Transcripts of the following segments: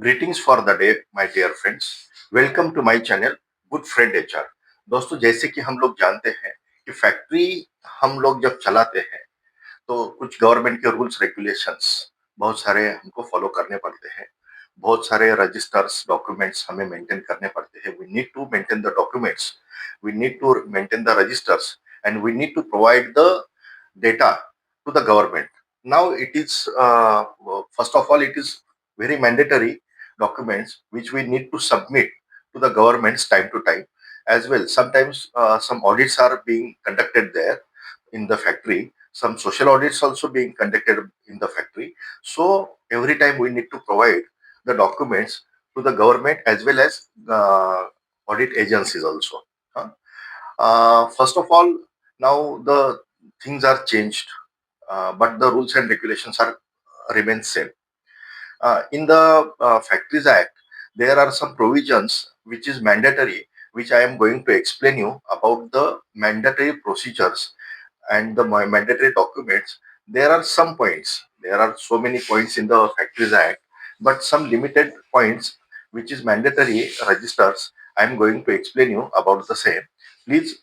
Greetings for the day my dear friends. Welcome to my channel good friend HR. दोस्तों, जैसे कि हम लोग जानते हैं कि फैक्ट्री हम लोग जब चलाते हैं तो कुछ गवर्नमेंट के रूल्स रेगुलेशंस बहुत सारे हमको फॉलो करने पड़ते हैं। बहुत सारे रजिस्टर्स डॉक्यूमेंट्स हमें मेंटेन करने पड़ते हैं। We need to maintain the documents, we need to maintain the registers and we need to provide the data to the government. Now it is first of all it is very mandatory documents which we need to submit to the governments time to time as well. Sometimes some audits are being conducted there in the factory. Some social audits also being conducted in the factory. So every time we need to provide the documents to the government as well as audit agencies also. Huh? First of all, now the things are changed, but the rules and regulations are remain same. In the Factories Act, there are some provisions which is mandatory, which I am going to explain you about the mandatory procedures and the mandatory documents. There are some points. There are so many points in the Factories Act, but some limited points which is mandatory registers. I am going to explain you about the same. Please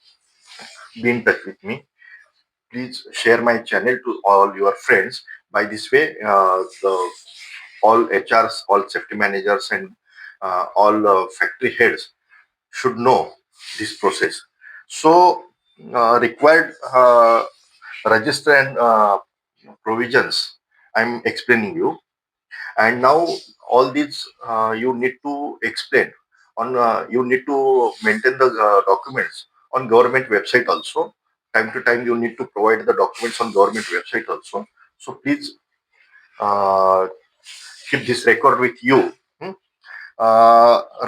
be in touch with me. Please share my channel to all your friends. By this way, all HRs, all safety managers, and all factory heads should know this process. So, required register and provisions I'm explaining you. And now all these you need to explain on. You need to maintain the documents on government website also. Time to time, you need to provide the documents on government website also. So please uh, keep this record with you. Hmm?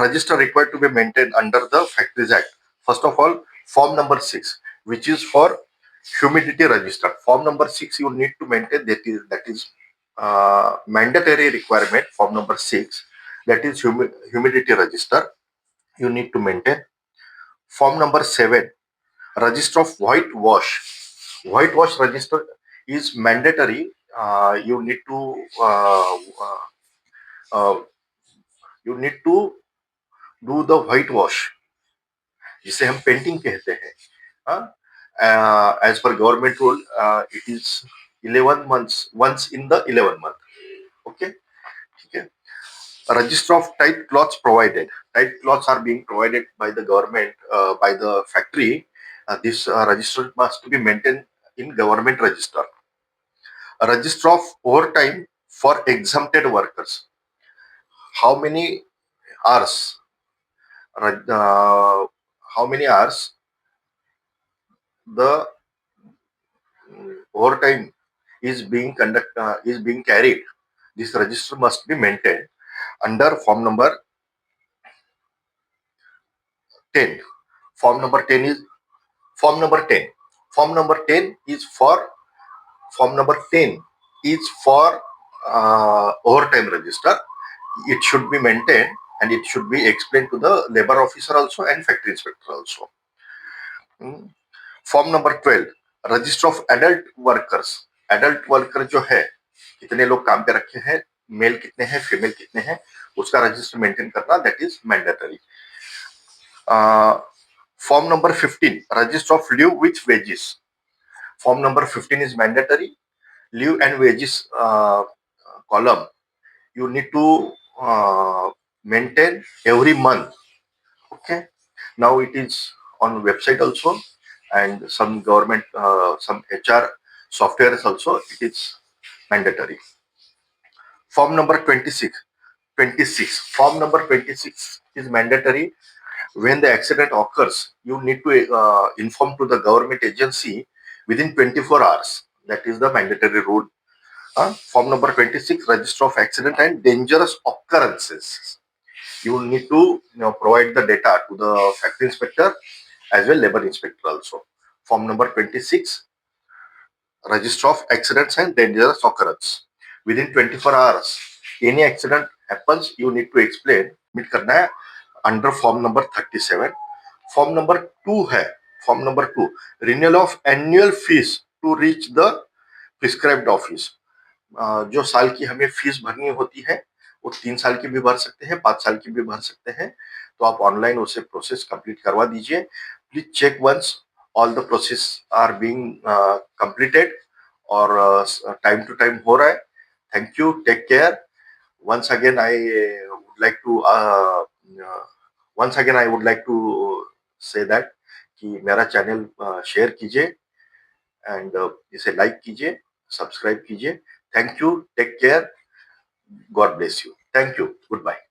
Register required to be maintained under the Factories Act. First of all, form number 6, which is for humidity register. Form number 6 you need to maintain. That is mandatory requirement. Form number 6, that is humidity register. You need to maintain. Form number 7, register of whitewash. Whitewash register is mandatory. You need to uh, you need to do the whitewash, जिसे हम painting कहते हैं. As per government rule, it is 11 months, once in the 11 month. Okay, ठीक है. A register of tight cloths provided. Tight cloths are being provided by the government, by the factory. This register must be maintained in government register. A register of overtime for exempted workers. How many hours? How many hours the overtime is being carried? This register must be maintained under form number 10. Form number 10 is form number 10. Form number 10 is for form number 10 is for overtime register. It should be maintained and it should be explained to the labor officer also and factory inspector also. Form number 12, register of adult workers. Adult worker जो है, कितने लोग काम पे रखे हैं, mail कितने हैं, फीमेल कितने हैं, उसका रजिस्टर मेंटेन करना, that is mandatory. Form number 15, register of leave with wages. Form number 15 is mandatory. Leave and wages column you need to maintain every month. Okay, now it is on website also, and some government some HR softwares also it is mandatory. Form number 26. Form number 26 is mandatory. When the accident occurs, you need to inform to the government agency within 24 hours. That is the mandatory rule. Form number 26, register of accident and dangerous occurrences. You need to provide the data to the factory inspector as well labor inspector also. Form number 26, register of accidents and dangerous occurrence. Within 24 hours, any accident happens, you need to explain. Submit करना है under form number 37. Form number 2 है. Form number 2, renewal of annual fees to reach the prescribed office. जो साल की हमें fees भरनी होती है, वो 3 साल की भी भर सकते हैं, 5 साल की भी भर सकते हैं। तो आप ऑनलाइन उसे प्रोसेस कंप्लीट करवा दीजिए। Please check once all the process are being completed और टाइम टू टाइम हो रहा है। Thank you, take care. Once again I would like to once again I would like to say that कि मेरा channel share कीजिए and इसे like कीजिए, subscribe कीजिए। Thank you, take care, God bless you. Thank you, good bye.